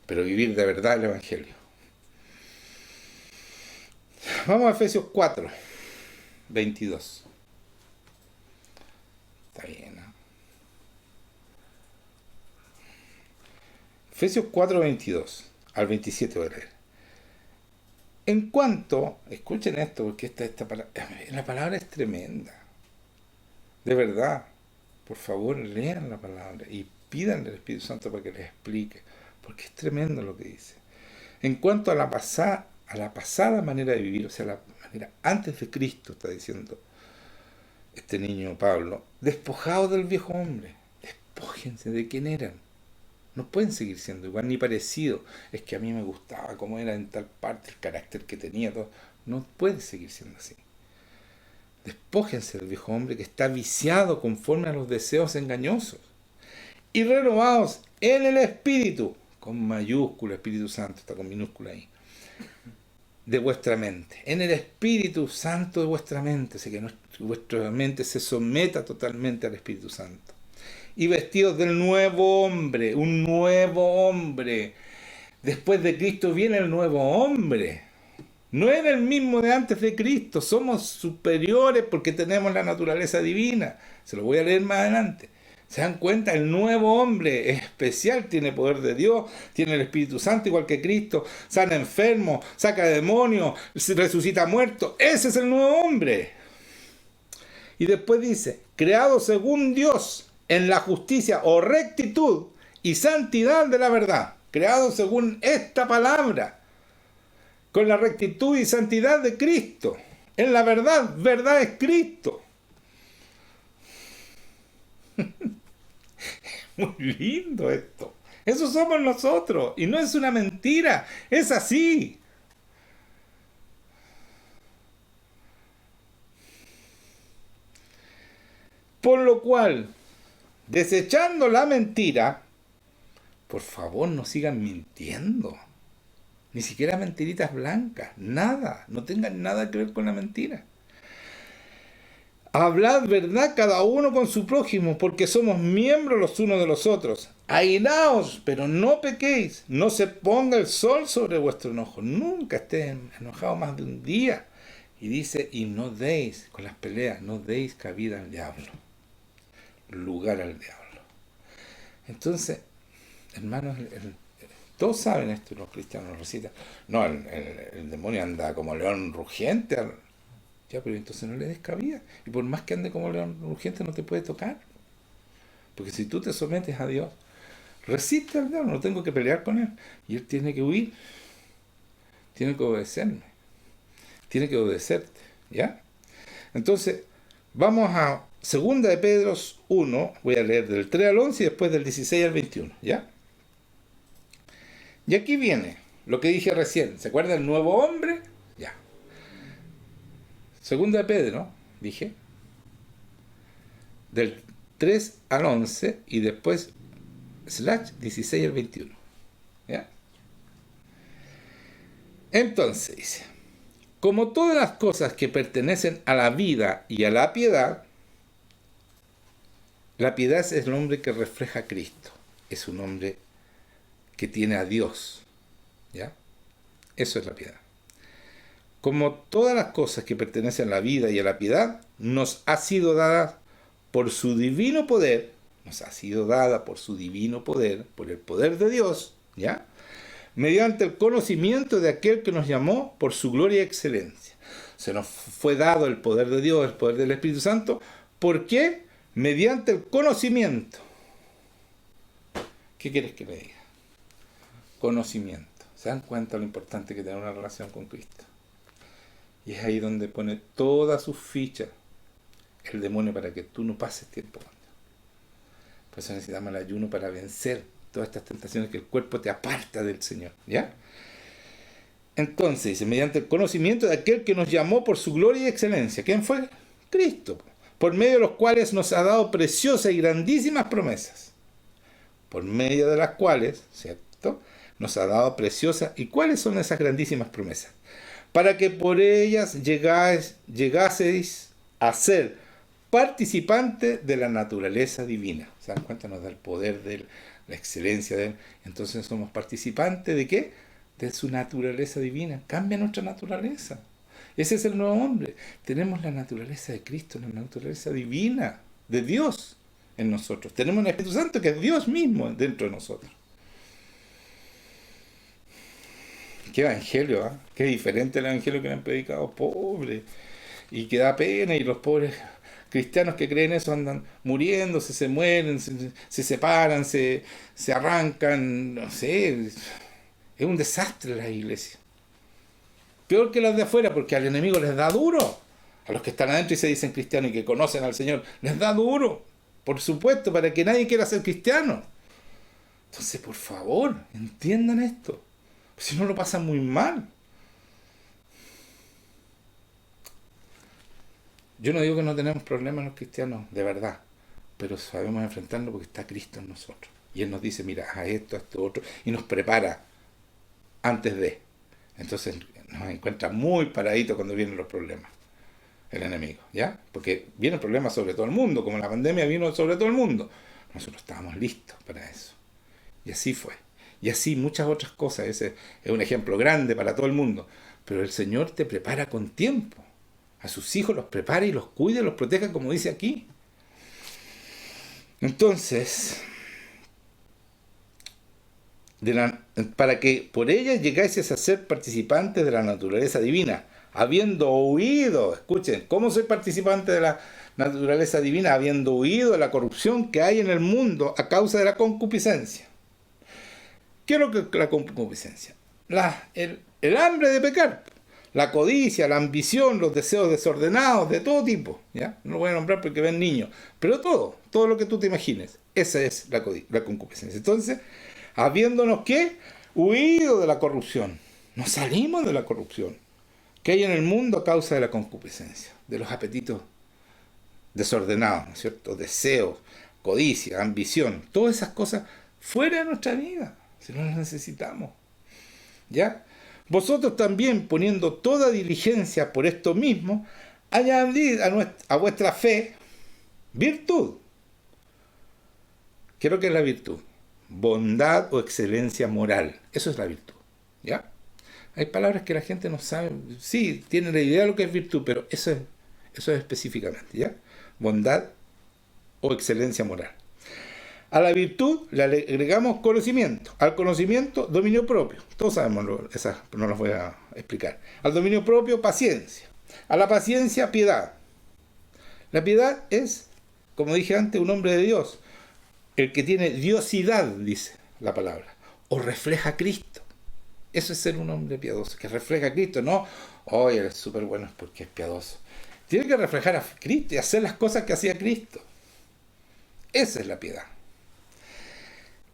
Pero vivir de verdad el Evangelio. Vamos a Efesios 4, 22. Está bien, ¿no? Efesios 4, 22 al 27 voy a leer. En cuanto, escuchen esto, porque esta palabra, la palabra es tremenda. De verdad, por favor, lean la palabra y pídanle al Espíritu Santo para que les explique, porque es tremendo lo que dice. En cuanto a la pasada manera de vivir, o sea, la manera antes de Cristo, está diciendo este niño Pablo, despojados del viejo hombre, despójense de quién eran. No pueden seguir siendo igual ni parecido. Es que a mí me gustaba cómo era en tal parte, el carácter que tenía, todo. No puede seguir siendo así. Despójense del viejo hombre que está viciado conforme a los deseos engañosos. Y renovados en el Espíritu, con mayúscula, Espíritu Santo, está con minúscula ahí, de vuestra mente. En el Espíritu Santo de vuestra mente. Así que vuestra mente se someta totalmente al Espíritu Santo. Y vestidos del nuevo hombre, un nuevo hombre. Después de Cristo viene el nuevo hombre. No era el mismo de antes de Cristo. Somos superiores porque tenemos la naturaleza divina. Se lo voy a leer más adelante. ¿Se dan cuenta? El nuevo hombre es especial, tiene poder de Dios, tiene el Espíritu Santo igual que Cristo, sana enfermos, saca demonios, resucita muertos. Ese es el nuevo hombre. Y después dice, creado según Dios, en la justicia o rectitud y santidad de la verdad. Creado según esta palabra, con la rectitud y santidad de Cristo. En la verdad, verdad es Cristo. Muy lindo esto. Eso somos nosotros. Y no es una mentira. Es así. Por lo cual, desechando la mentira, por favor no sigan mintiendo. Ni siquiera mentiritas blancas. Nada. No tengan nada que ver con la mentira. Hablad verdad cada uno con su prójimo, porque somos miembros los unos de los otros. Airaos, pero no pequéis. No se ponga el sol sobre vuestro enojo. Nunca estén enojados más de un día. Y dice, y no deis, con las peleas, no deis cabida al diablo. Lugar al diablo. Entonces, hermanos, todos saben esto, los cristianos lo recitan. No, el demonio anda como león rugiente. Ya, pero entonces no le des cabida. Y por más que ande como león rugiente, no te puede tocar. Porque si tú te sometes a Dios, resiste al diablo, no tengo que pelear con él. Y él tiene que huir. Tiene que obedecerme. Tiene que obedecerte. ¿Ya? Entonces, vamos a 2 de Pedro 1, voy a leer del 3 al 11 y después del 16 al 21. ¿Ya? Y aquí viene lo que dije recién. ¿Se acuerda el nuevo hombre? Ya. 2 de Pedro, dije, del 3 al 11 y después / 16 al 21. ¿Ya? Entonces dice, como todas las cosas que pertenecen a la vida y a la piedad es el hombre que refleja a Cristo. Es un hombre que tiene a Dios. ¿Ya? Eso es la piedad. Como todas las cosas que pertenecen a la vida y a la piedad, nos ha sido dada por su divino poder, por el poder de Dios, ¿ya? Mediante el conocimiento de aquel que nos llamó por su gloria y excelencia. Se nos fue dado el poder de Dios, el poder del Espíritu Santo. ¿Por qué? Mediante el conocimiento. ¿Qué quieres que le diga? Conocimiento. ¿Se dan cuenta lo importante que tener una relación con Cristo? Y es ahí donde pone todas sus fichas el demonio para que tú no pases tiempo con Dios. Por eso necesitamos el ayuno para vencer todas estas tentaciones que el cuerpo te aparta del Señor. ¿Ya? Entonces, dice, mediante el conocimiento de aquel que nos llamó por su gloria y excelencia. ¿Quién fue? Cristo. Por medio de los cuales nos ha dado preciosas y grandísimas promesas. Por medio de las cuales, ¿cierto? Nos ha dado preciosas. ¿Y cuáles son esas grandísimas promesas? Para que por ellas llegaseis a ser participantes de la naturaleza divina. ¿Se dan cuenta? Nos da el poder de él, la excelencia de él. Entonces somos participantes ¿de qué? De su naturaleza divina. Cambia nuestra naturaleza. Ese es el nuevo hombre. Tenemos la naturaleza de Cristo, la naturaleza divina de Dios en nosotros. Tenemos un Espíritu Santo que es Dios mismo dentro de nosotros. Qué evangelio, ¿eh? Qué diferente el evangelio que le han predicado, pobre. Y que da pena, y los pobres cristianos que creen eso andan muriéndose, se mueren, se separan, se arrancan, no sé. Es un desastre la iglesia. Peor que las de afuera, porque al enemigo les da duro. A los que están adentro y se dicen cristianos y que conocen al Señor, les da duro. Por supuesto, para que nadie quiera ser cristiano. Entonces, por favor, entiendan esto. Si no, lo pasan muy mal. Yo no digo que no tenemos problemas los cristianos, de verdad. Pero sabemos enfrentarlo porque está Cristo en nosotros. Y Él nos dice, mira, a esto, otro. Y nos prepara antes de. Entonces nos encuentra muy paraditos cuando vienen los problemas. El enemigo, ¿ya? Porque vienen problemas sobre todo el mundo, como la pandemia vino sobre todo el mundo. Nosotros estábamos listos para eso. Y así fue. Y así muchas otras cosas. Ese es un ejemplo grande para todo el mundo. Pero el Señor te prepara con tiempo. A sus hijos los prepara y los cuida y los protege, como dice aquí. Entonces, para que por ella llegáis a ser participantes de la naturaleza divina, habiendo huido, escuchen, ¿cómo soy participante de la naturaleza divina? Habiendo huido de la corrupción que hay en el mundo a causa de la concupiscencia. ¿Qué es lo que es la concupiscencia? El hambre de pecar, la codicia, la ambición, los deseos desordenados de todo tipo, ¿ya? No lo voy a nombrar porque ven niños, pero todo lo que tú te imagines, esa es la concupiscencia. Entonces, habiéndonos ¿qué? Huido de la corrupción, nos salimos de la corrupción que hay en el mundo a causa de la concupiscencia, de los apetitos desordenados, ¿no es cierto? Deseos, codicia, ambición, todas esas cosas fuera de nuestra vida, si no las necesitamos, ¿ya? Vosotros también, poniendo toda diligencia por esto mismo, añadid a vuestra fe virtud. ¿Qué es lo que es la virtud? Bondad o excelencia moral. Eso es la virtud, ¿ya? Hay palabras que la gente no sabe. Sí, tiene la idea de lo que es virtud, pero eso es específicamente, ¿ya? Bondad o excelencia moral. A la virtud le agregamos conocimiento. Al conocimiento, dominio propio. Todos sabemos esas, pero no las voy a explicar. Al dominio propio, paciencia. A la paciencia, piedad. La piedad es, como dije antes, un hombre de Dios. El que tiene diosidad, dice la palabra. O refleja a Cristo. Eso es ser un hombre piadoso, que refleja a Cristo. No, él es súper bueno porque es piadoso. Tiene que reflejar a Cristo y hacer las cosas que hacía Cristo. Esa es la piedad.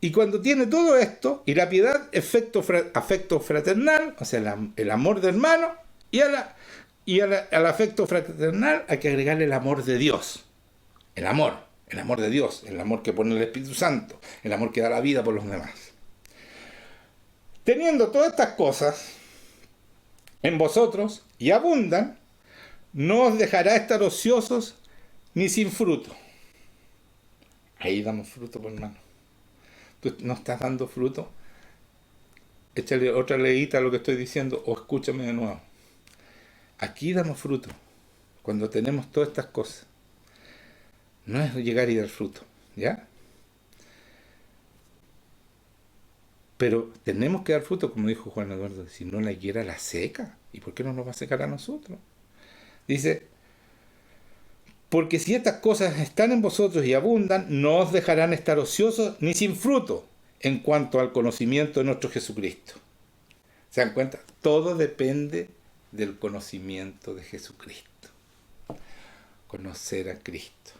Y cuando tiene todo esto, y la piedad, afecto fraternal, o sea, el amor de hermano, y al afecto fraternal hay que agregarle el amor de Dios. El amor de Dios, el amor que pone el Espíritu Santo, el amor que da la vida por los demás. Teniendo todas estas cosas en vosotros, y abundan, no os dejará estar ociosos ni sin fruto. Ahí damos fruto, por hermano. Tú no estás dando fruto, échale otra leída a lo que estoy diciendo o escúchame de nuevo. Aquí damos fruto cuando tenemos todas estas cosas. No es llegar y dar fruto, ¿ya? Pero tenemos que dar fruto, como dijo Juan Eduardo, si no la higuera la seca. ¿Y por qué no nos va a secar a nosotros? Dice, porque si estas cosas están en vosotros y abundan, no os dejarán estar ociosos ni sin fruto en cuanto al conocimiento de nuestro Jesucristo. ¿Se dan cuenta? Todo depende del conocimiento de Jesucristo. Conocer a Cristo.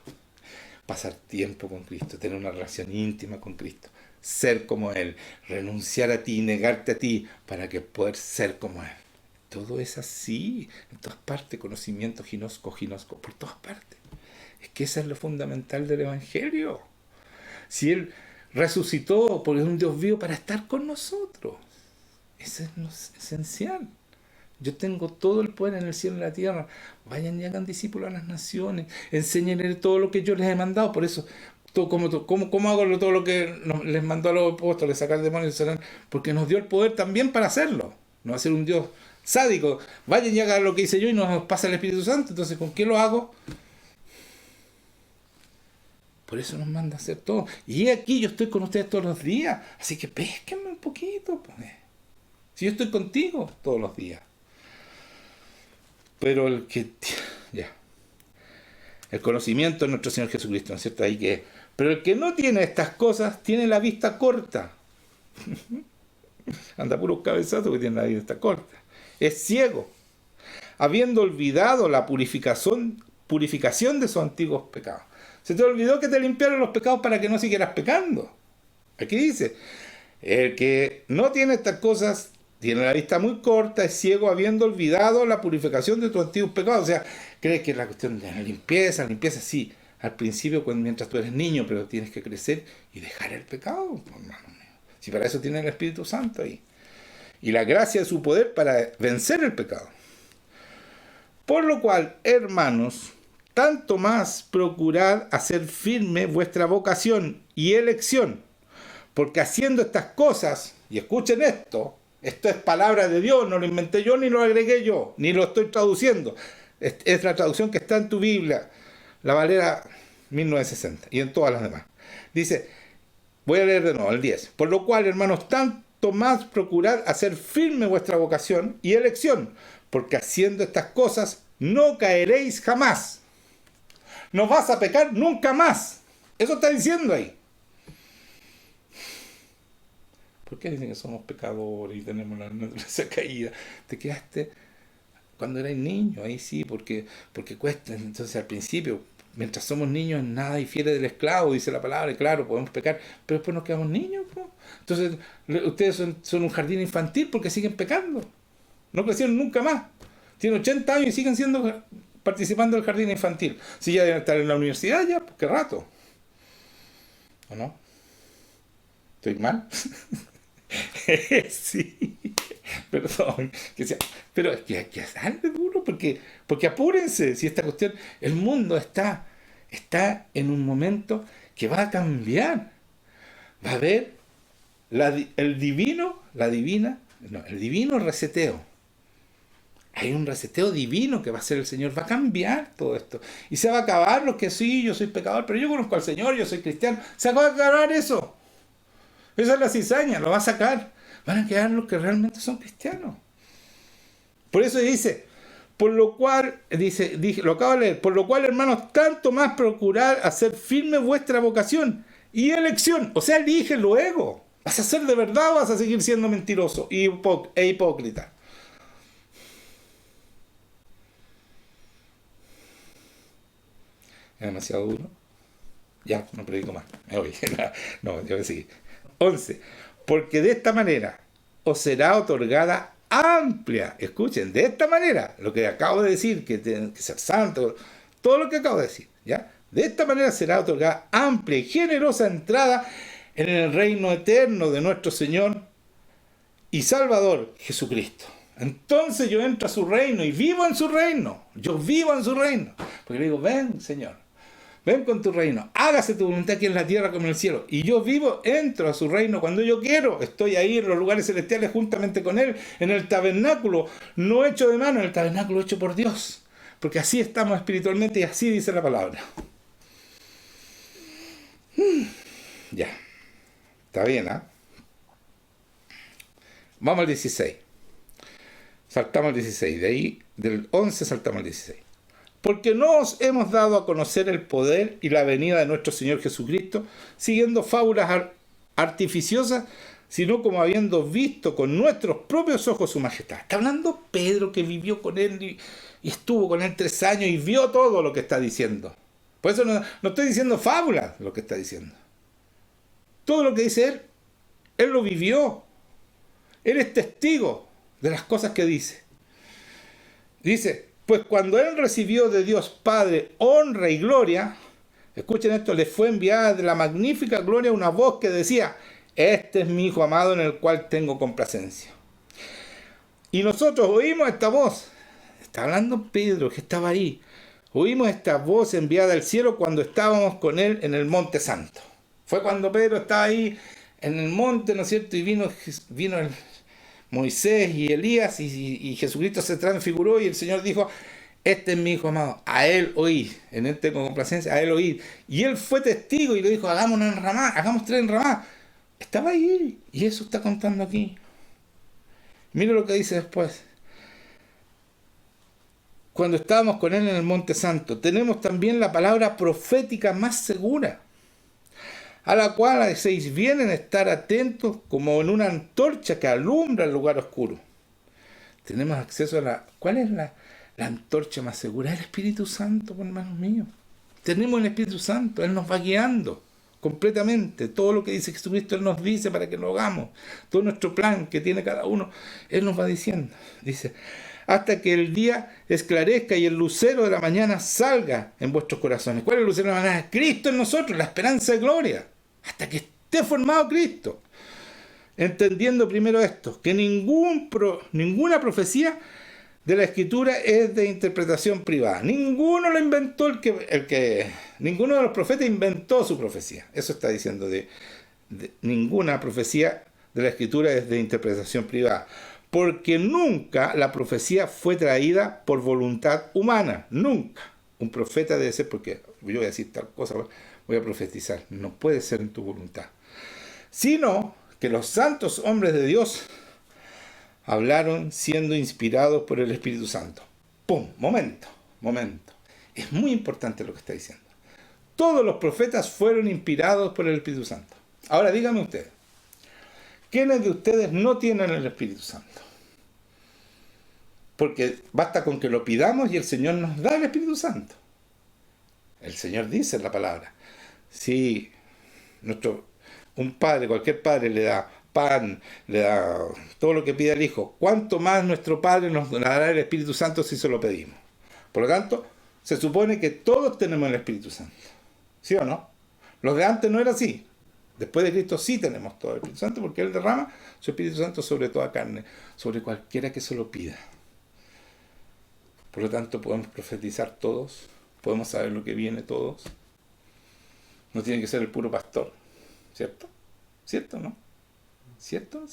Pasar tiempo con Cristo. Tener una relación íntima con Cristo. ser como Él, renunciar a ti, negarte a ti, para que poder ser como Él. Todo es así, en todas partes, conocimiento, ginosco, por todas partes. Es que eso es lo fundamental del Evangelio. Si Él resucitó porque es un Dios vivo para estar con nosotros, eso es lo esencial. Yo tengo todo el poder en el cielo y en la tierra. Vayan y hagan discípulos a las naciones. Enséñenles todo lo que yo les he mandado. Por eso, ¿cómo hago todo lo que les mandó a los apóstoles, sacar demonios? Porque nos dio el poder también para hacerlo. No va a ser un Dios sádico. Vayan y hagan lo que hice yo y nos pasa el Espíritu Santo. Entonces, ¿con qué lo hago? Por eso nos manda a hacer todo. Y aquí yo estoy con ustedes todos los días. Así que pésquenme un poquito, pues. Si yo estoy contigo todos los días. Pero el conocimiento de nuestro Señor Jesucristo, ¿no es cierto? Pero el que no tiene estas cosas tiene la vista corta. Anda puros cabezazos que tiene la vista corta. Es ciego, habiendo olvidado la purificación de sus antiguos pecados. Se te olvidó que te limpiaron los pecados para que no siguieras pecando. Aquí dice, el que no tiene estas cosas tiene la vista muy corta, es ciego, habiendo olvidado la purificación de tus antiguos pecados. O sea, crees que la cuestión de la limpieza, sí, al principio mientras tú eres niño, pero tienes que crecer y dejar el pecado, hermano mío. Si para eso tiene el Espíritu Santo ahí. Y la gracia de su poder para vencer el pecado. Por lo cual, hermanos, tanto más procurad hacer firme vuestra vocación y elección, porque haciendo estas cosas, y escuchen esto es palabra de Dios, no lo inventé yo ni lo agregué yo, ni lo estoy traduciendo. Es la traducción que está en tu Biblia, la Valera 1960, y en todas las demás. Dice, voy a leer de nuevo, el 10. Por lo cual, hermanos, tanto más procurad hacer firme vuestra vocación y elección, porque haciendo estas cosas no caeréis jamás. No vas a pecar nunca más. Eso está diciendo ahí. ¿Por qué dicen que somos pecadores y tenemos la naturaleza caída? Te quedaste cuando eras niño, ahí sí, porque cuesta. Entonces al principio, mientras somos niños, nada difiere del esclavo, dice la palabra, y claro, podemos pecar, pero después nos quedamos niños, ¿no? Entonces ustedes son un jardín infantil porque siguen pecando. No crecieron nunca más. Tienen 80 años y siguen participando del jardín infantil. Si ya deben estar en la universidad, ya, pues qué rato. ¿O no? ¿Estoy mal? Sí, perdón, pero es que hay que hacerle duro porque apúrense, si esta cuestión, el mundo está en un momento que va a cambiar, va a haber el divino reseteo. Hay un reseteo divino que va a hacer el Señor, va a cambiar todo esto y se va a acabar los que sí, yo soy pecador, pero yo conozco al Señor, yo soy cristiano, se va a acabar eso. Esa es la cizaña, lo va a sacar. Van a quedar los que realmente son cristianos. Por eso dice, por lo cual, lo acabo de leer, por lo cual, hermanos, tanto más procurar hacer firme vuestra vocación y elección. O sea, elige luego. ¿Vas a ser de verdad o vas a seguir siendo mentiroso e hipócrita? Es demasiado duro. Ya, no predico más. Me voy. No, yo voy a seguir. 11. Porque de esta manera os será otorgada amplia, escuchen, de esta manera, lo que acabo de decir, que tienen que ser santos, todo lo que acabo de decir, ¿ya? De esta manera será otorgada amplia y generosa entrada en el reino eterno de nuestro Señor y Salvador Jesucristo. Entonces yo entro a su reino y vivo en su reino. Yo vivo en su reino. Porque le digo, ven, Señor. Ven con tu reino, hágase tu voluntad aquí en la tierra como en el cielo. Y yo entro a su reino cuando yo quiero. Estoy ahí en los lugares celestiales juntamente con Él, en el tabernáculo, no hecho de mano, en el tabernáculo hecho por Dios. Porque así estamos espiritualmente y así dice la palabra. Ya, está bien, ¿ah? Vamos al 16. Saltamos al 16, de ahí del 11 saltamos al 16. Porque no os hemos dado a conocer el poder y la venida de nuestro Señor Jesucristo, siguiendo fábulas artificiosas, sino como habiendo visto con nuestros propios ojos su majestad. Está hablando Pedro, que vivió con él y estuvo con él 3 años y vio todo lo que está diciendo. Por eso no estoy diciendo fábulas lo que está diciendo. Todo lo que dice él Él lo vivió. Él es testigo de las cosas que dice. Dice, pues cuando él recibió de Dios Padre honra y gloria, escuchen esto, le fue enviada de la magnífica gloria una voz que decía, este es mi Hijo amado en el cual tengo complacencia. Y nosotros oímos esta voz. Está hablando Pedro, que estaba ahí. Oímos esta voz enviada del cielo cuando estábamos con él en el Monte Santo. Fue cuando Pedro estaba ahí en el monte, ¿no es cierto? Y vino el Moisés y Elías y Jesucristo se transfiguró y el Señor dijo, este es mi Hijo amado, a él oíd, en él tengo complacencia, a él oíd. Y él fue testigo y le dijo, hagamos 3 en Ramá. Estaba ahí y eso está contando aquí. Mira lo que dice después. Cuando estábamos con él en el Monte Santo, tenemos también la palabra profética más segura, a la cual hacéis bien en estar atentos como en una antorcha que alumbra el lugar oscuro. Tenemos acceso a la... ¿Cuál es la antorcha más segura? El Espíritu Santo, hermanos míos. Tenemos el Espíritu Santo, Él nos va guiando completamente. Todo lo que dice Jesucristo, Él nos dice para que lo hagamos. Todo nuestro plan que tiene cada uno, Él nos va diciendo. Dice, hasta que el día esclarezca y el lucero de la mañana salga en vuestros corazones. ¿Cuál es el lucero de la mañana? Cristo en nosotros, la esperanza de gloria. Hasta que esté formado Cristo. Entendiendo primero esto, que ninguna profecía de la Escritura es de interpretación privada. Ninguno lo inventó ninguno de los profetas inventó su profecía. Eso está diciendo ninguna profecía de la Escritura es de interpretación privada. Porque nunca la profecía fue traída por voluntad humana. Nunca. Un profeta debe ser porque yo voy a decir tal cosa, voy a profetizar. No puede ser en tu voluntad. Sino que los santos hombres de Dios hablaron siendo inspirados por el Espíritu Santo. ¡Pum! Momento. Es muy importante lo que está diciendo. Todos los profetas fueron inspirados por el Espíritu Santo. Ahora díganme ustedes, ¿quiénes de ustedes no tienen el Espíritu Santo? Porque basta con que lo pidamos y el Señor nos da el Espíritu Santo. El Señor dice en la palabra, si un padre, cualquier padre le da pan, le da todo lo que pide al Hijo, ¿cuánto más nuestro Padre nos dará el Espíritu Santo si se lo pedimos? Por lo tanto, se supone que todos tenemos el Espíritu Santo. ¿Sí o no? Los de antes no era así. Después de Cristo sí tenemos todo el Espíritu Santo porque Él derrama su Espíritu Santo sobre toda carne, sobre cualquiera que se lo pida. Por lo tanto, podemos profetizar todos, podemos saber lo que viene todos. No tiene que ser el puro pastor, ¿cierto? ¿Cierto o no? ¿Cierto?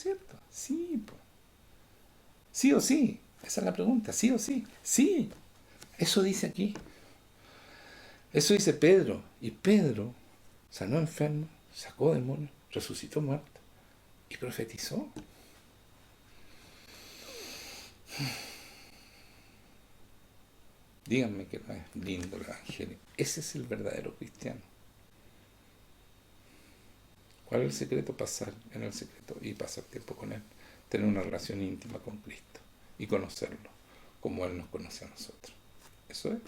Sí, po. Sí o sí. Esa es la pregunta. ¿Sí o sí? Sí. Eso dice aquí. Eso dice Pedro. Y Pedro sanó enfermo, sacó demonios, resucitó muerto y profetizó. Díganme que no es lindo el Evangelio. Ese es el verdadero cristiano. ¿Cuál es el secreto? Pasar en el secreto y pasar tiempo con Él. Tener una relación íntima con Cristo y conocerlo como Él nos conoce a nosotros. Eso es.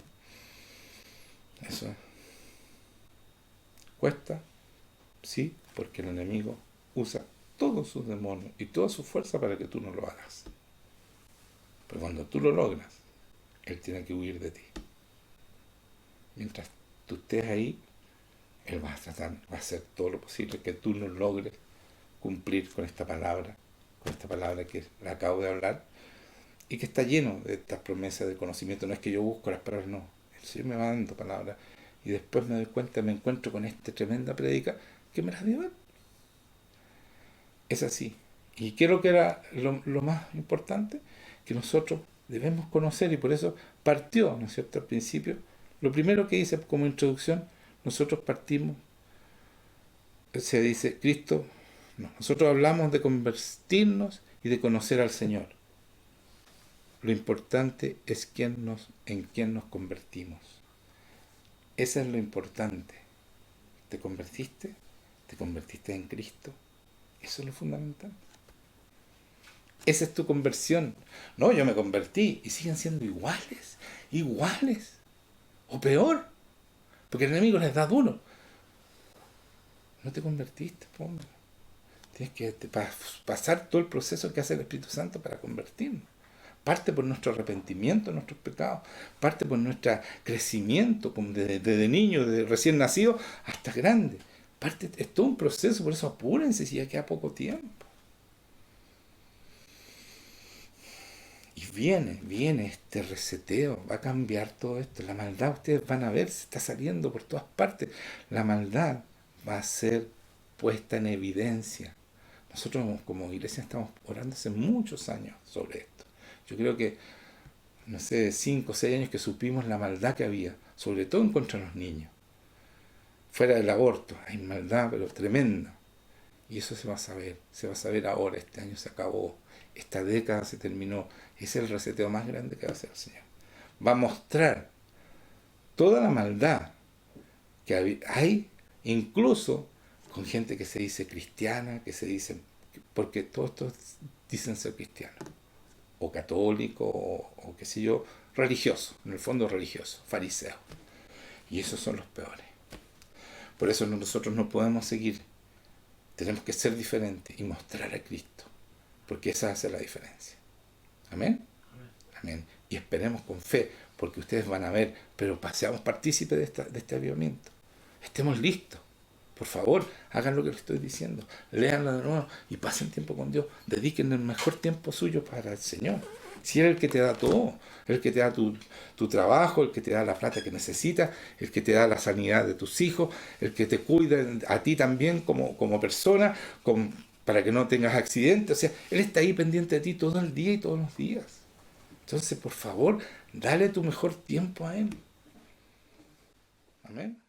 ¿Cuesta? Sí, porque el enemigo usa todos sus demonios y toda su fuerza para que tú no lo hagas. Pero cuando tú lo logras, Él tiene que huir de ti. Mientras tú estés ahí, Él va a hacer todo lo posible que tú no logres cumplir con esta palabra que le acabo de hablar, y que está lleno de estas promesas de conocimiento. No es que yo busco las palabras, no. El Señor me va dando palabras, y después me doy cuenta, me encuentro con esta tremenda prédica que me las dio Él. Es así. Y creo que era lo más importante, que nosotros debemos conocer, y por eso partió, ¿no es cierto?, al principio. Lo primero que hice como introducción, nosotros partimos, se dice Cristo, no, nosotros hablamos de convertirnos y de conocer al Señor. Lo importante es en quién nos convertimos. Eso es lo importante. ¿Te convertiste? ¿Te convertiste en Cristo? Eso es lo fundamental. Esa es tu conversión. No, yo me convertí y siguen siendo iguales, o peor, porque el enemigo les da duro. No te convertiste, hombre. Tienes que pasar todo el proceso que hace el Espíritu Santo para convertirnos. Parte por nuestro arrepentimiento de nuestros pecados, parte por nuestro crecimiento desde niño, desde recién nacido hasta grande. Parte, es todo un proceso, por eso apúrense si ya queda poco tiempo. Y viene este reseteo, va a cambiar todo esto. La maldad, ustedes van a ver, se está saliendo por todas partes. La maldad va a ser puesta en evidencia. Nosotros como iglesia estamos orando hace muchos años sobre esto. Yo creo que, no sé, 5 o 6 años que supimos la maldad que había, sobre todo en contra de los niños. Fuera del aborto, hay maldad, pero tremenda. Y eso se va a saber ahora, este año se acabó, esta década se terminó. Es el reseteo más grande que va a hacer el Señor. Va a mostrar toda la maldad que hay, incluso con gente que se dice cristiana, que se dice, porque todos estos dicen ser cristianos, o católicos, o qué sé yo, religiosos, en el fondo religiosos, fariseos. Y esos son los peores. Por eso nosotros no podemos seguir. Tenemos que ser diferentes y mostrar a Cristo, porque esa hace la diferencia. Amén. Amén. Y esperemos con fe, porque ustedes van a ver, pero seamos partícipes de este avivamiento. Estemos listos. Por favor, hagan lo que les estoy diciendo. Léanlo de nuevo y pasen tiempo con Dios. Dediquen el mejor tiempo suyo para el Señor. Si Él es el que te da todo, el que te da tu trabajo, el que te da la plata que necesitas, el que te da la sanidad de tus hijos, el que te cuida a ti también como persona, para que no tengas accidentes. O sea, Él está ahí pendiente de ti todo el día y todos los días. Entonces, por favor, dale tu mejor tiempo a Él. Amén.